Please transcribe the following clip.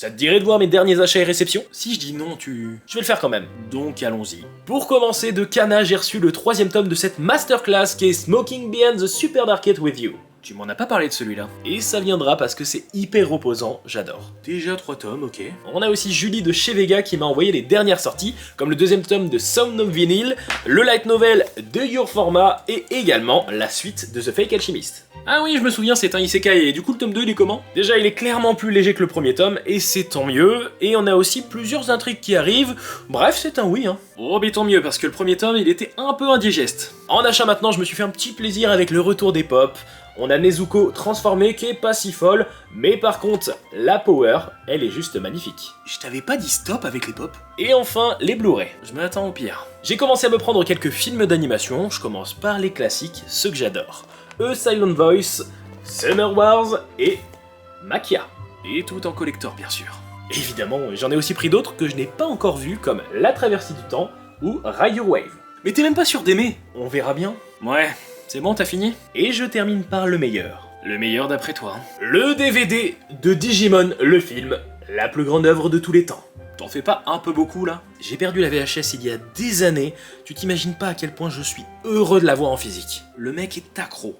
Ça te dirait de voir mes derniers achats et réceptions? Si je dis non, Je vais le faire quand même, donc allons-y. Pour commencer, de Kana, j'ai reçu le 3ème tome de cette masterclass qui est Smoking Behind the Super Market with You. Tu m'en as pas parlé de celui-là. Et ça viendra parce que c'est hyper reposant, j'adore. Déjà 3 tomes, ok. On a aussi Julie de chez Vega qui m'a envoyé les dernières sorties, comme le 2ème tome de Sound of Vinyl, le light novel de Your Format et également la suite de The Fake Alchemist. Ah oui, je me souviens, c'est un isekai, et du coup le tome 2 il est comment? Déjà il est clairement plus léger que le premier tome, et c'est tant mieux, et on a aussi plusieurs intrigues qui arrivent, bref c'est un oui hein. Oh mais tant mieux, parce que le premier tome il était un peu indigeste. En achat maintenant, je me suis fait un petit plaisir avec le retour des pop. On a Nezuko transformée qui est pas si folle, mais par contre, la power, elle est juste magnifique. Je t'avais pas dit stop avec les pop? Et enfin, les Blu-ray. Je m'attends au pire. J'ai commencé à me prendre quelques films d'animation, je commence par les classiques, ceux que j'adore. A Silent Voice, Summer Wars et Maquia. Et tout en collector bien sûr. Évidemment, j'en ai aussi pris d'autres que je n'ai pas encore vus comme La Traversée du Temps ou Ride Your Wave. Mais t'es même pas sûr d'aimer? On verra bien. Ouais, c'est bon, t'as fini? Et je termine par le meilleur. Le meilleur d'après toi. Le DVD de Digimon, le film, la plus grande œuvre de tous les temps. T'en fais pas un peu beaucoup là? J'ai perdu la VHS il y a des années, tu t'imagines pas à quel point je suis heureux de la voir en physique. Le mec est accro.